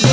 In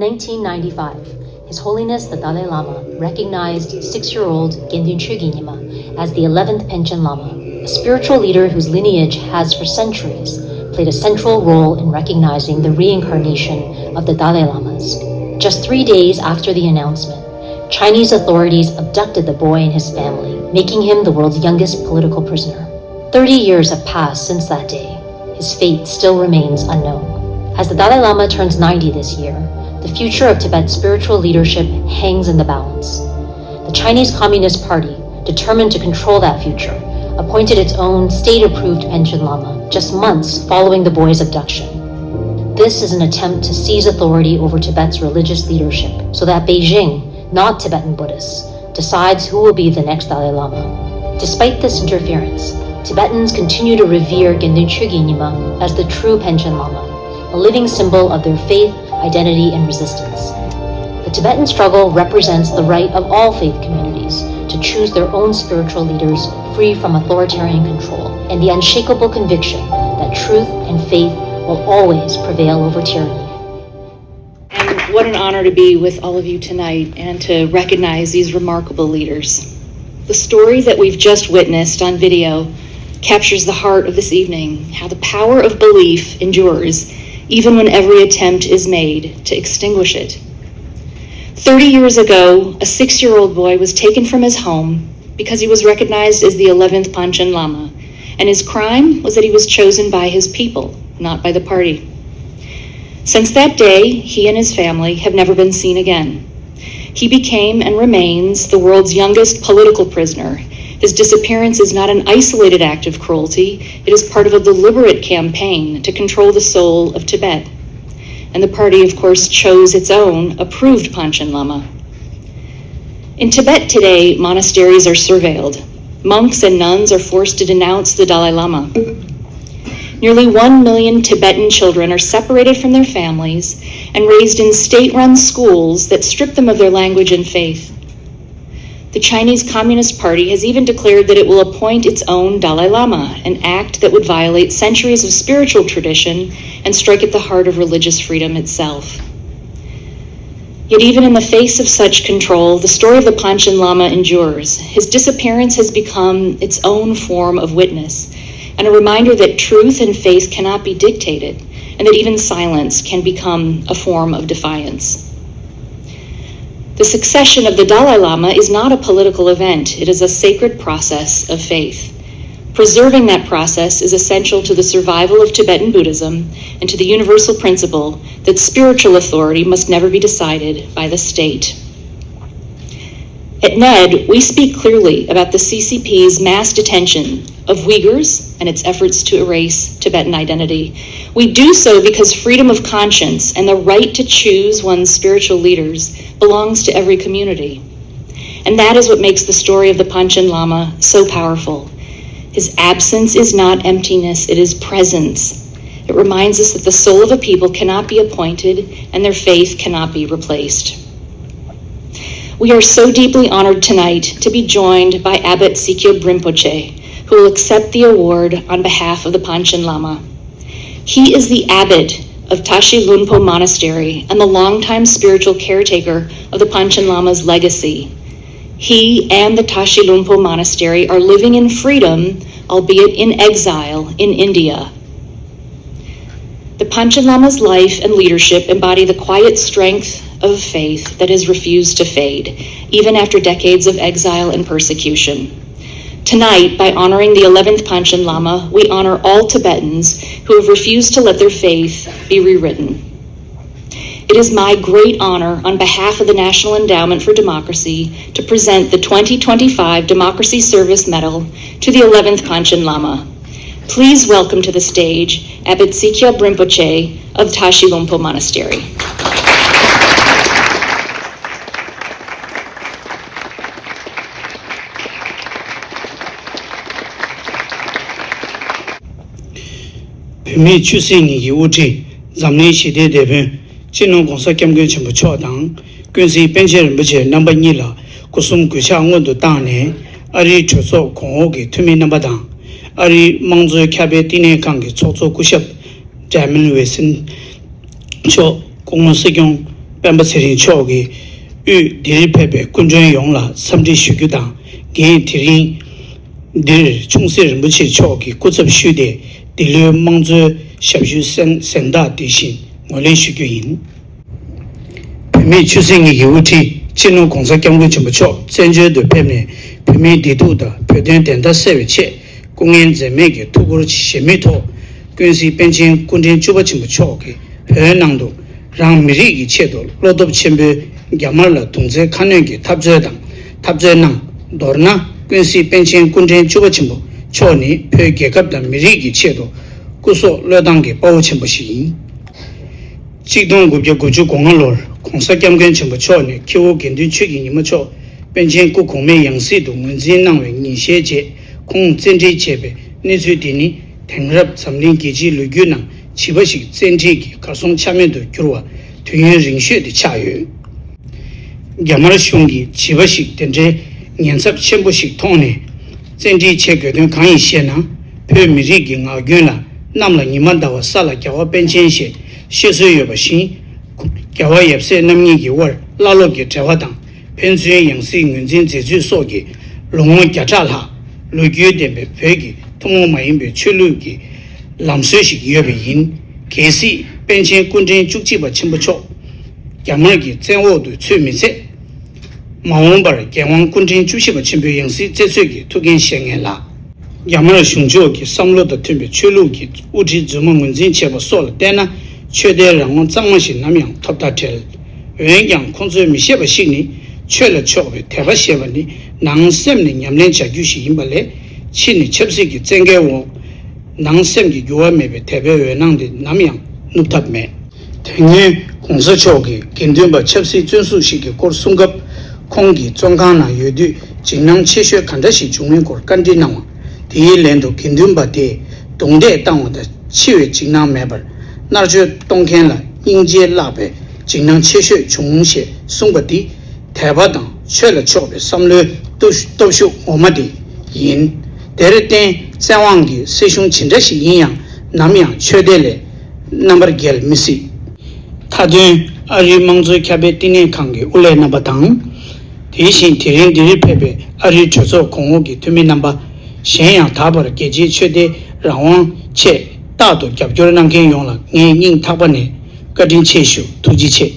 1995, His Holiness the Dalai Lama recognized 6-year-old Gendun Chögyinima as the 11th Panchen Lama, a spiritual leader whose lineage has for centuries played a central role in recognizing the reincarnation of the Dalai Lamas. Just 3 days after the announcement, Chinese authorities abducted the boy and his family, making him the world's youngest political prisoner. 30 years have passed since that day. His fate still remains unknown. As the Dalai Lama turns 90 this year, the future of Tibet's spiritual leadership hangs in the balance. The Chinese Communist Party, determined to control that future, appointed its own state-approved Panchen Lama just months following the boy's abduction. This is an attempt to seize authority over Tibet's religious leadership so that Beijing, not Tibetan Buddhists, decides who will be the next Dalai Lama. Despite this interference, Tibetans continue to revere Gendun Chögyinima as the true Panchen Lama, a living symbol of their faith, identity, and resistance. The Tibetan struggle represents the right of all faith communities to choose their own spiritual leaders free from authoritarian control, and the unshakable conviction that truth and faith will always prevail over tyranny. And what an honor to be with all of you tonight and to recognize these remarkable leaders. The story that we've just witnessed on video captures the heart of this evening, how the power of belief endures even when every attempt is made to extinguish it. 30 years ago, a 6-year-old boy was taken from his home because he was recognized as the 11th Panchen Lama, and his crime was that he was chosen by his people, not by the party. Since that day, he and his family have never been seen again. He became and remains the world's youngest political prisoner. His disappearance is not an isolated act of cruelty. It is part of a deliberate campaign to control the soul of Tibet. And the party, of course, chose its own approved Panchen Lama. In Tibet today, monasteries are surveilled. Monks and nuns are forced to denounce the Dalai Lama. Nearly 1 million Tibetan children are separated from their families and raised in state-run schools that strip them of their language and faith. The Chinese Communist Party has even declared that it will appoint its own Dalai Lama, an act that would violate centuries of spiritual tradition and strike at the heart of religious freedom itself. Yet even in the face of such control, the story of the Panchen Lama endures. His disappearance has become its own form of witness, and a reminder that truth and faith cannot be dictated, and that even silence can become a form of defiance. The succession of the Dalai Lama is not a political event. It is a sacred process of faith. Preserving that process is essential to the survival of Tibetan Buddhism and to the universal principle that spiritual authority must never be decided by the state. At NED, we speak clearly about the CCP's mass detention of Uyghurs and its efforts to erase Tibetan identity. We do so because freedom of conscience and the right to choose one's spiritual leaders belongs to every community. And that is what makes the story of the Panchen Lama so powerful. His absence is not emptiness, it is presence. It reminds us that the soul of a people cannot be appointed and their faith cannot be replaced. We are so deeply honored tonight to be joined by Abbot Zeekgyab Rinpoche, who will accept the award on behalf of the Panchen Lama. He is the abbot of Tashi Lunpo Monastery and the longtime spiritual caretaker of the Panchen Lama's legacy. He and the Tashi Lunpo Monastery are living in freedom, albeit in exile, in India. The Panchen Lama's life and leadership embody the quiet strength of faith that has refused to fade, even after decades of exile and persecution. Tonight, by honoring the 11th Panchen Lama, we honor all Tibetans who have refused to let their faith be rewritten. It is my great honor on behalf of the National Endowment for Democracy to present the 2025 Democracy Service Medal to the 11th Panchen Lama. Please welcome to the stage Abbot Zeekgyab Rinpoche of Tashi Lunpo Monastery. Me choosing you would zamni shide deben chinong gongsa kyamgen chimbo chodang kunsi Panchen Rinpoche namba 2 la kusum kusha ngondo tane ari choso kongho ki tumi namba dang ari mangzo kyabe tine kangi choso kushab jamin wesin cho kongho sikyong pamba sirin cho ki yu diri pepe kunjong yong la samdi shukyu dang gen tirin diri chungsi Rinpoche cho ki kutsab shude dili mangzo shabshu senda dishin ngole shukyu yin pimi chusengi ki uti chino gongsa kyamgu chimbo cho zenje do pimi pimi didu da pyoden tenda sewe che kungen zeme ki tuburu chi shemi to kunsi Panchen kunten chuba chimbo cho ki pyo nangdo rang miri ki che do lodob chimbo gyamar la tungze kanyan ki tabze nang dorna kunsi Panchen kunten chuba chimbo cho ni pyo gyakab da miri ki che do kuso lodang ki pawo chimbo shi yin chikdong gubya guju gongan lor gongsa kyamgen chimbo cho ni kiwo gendun chugi nima cho Panchen ku kongme yangsi do ngunzin nangwe nishe che kong zentri chebe nizu dini tengrab samling geji lugyu nang chibashik zentri ki karsong chamen do gyurwa tuyun ringshe di chayo gyamar shungi chibashik tenre nyansab chenpo shik tongne zentri che gyodun kanyi she na pyo miri ki nga gyun la namla nima dawa sala gyawa Panchen she shesu yoba shin gyawa yepse namnyi ki war lalo ki trewa dang pensuyen yangsi ngunzin zezu so ki longo gyacha la lugyu denbe pyo ki tomo mayinbe chulu ki lamsu shik yoba yin kesi Panchen kunten chukchiba chimbo cho gyamar ki zenwo do tsu mi se mawangbar gyawang kunten chukchiba chimbo yangsi zezu ki tuken shengen la gyamar shungjo ki samlo da tumbe chulu ki uti zuma ngunzin cheba so la tena 최대 랑원 장만신 남양 톱다텔 wengyang khonzo mi sheba shini chöle chobe teba shebani nang semni nyamlen cha gyushi imbale chini chepsi ki zenge wo nang sem ki yuwa mebe tebe wenang de namyang nuptab me tenye khonzo choge kendumba chepsi junsu shi ki kor sungap kongi zonggang na yudu jingnang cheshwe kanda shi jungwen kor kandi nangwa di lendo kendumba de dongde tangwa da chiwe jingnang mebar narjo tongken la ingje labe jingnang cheshe chungshe songbadi taiba dang chöle chobe samle doshu omadi yin dere ten zangwangi seshung chindashi yinyang namyang chödele nambar gel misi tadun ari mangzo kyabe tine kangi ule namba dang deshin tiring diri pepe ari chozo kongo ki tumi namba shenyang tabar geji chöde rangwang che 다도 겹조를 남긴 용라 잉 탑번에 거진 체슈 두지체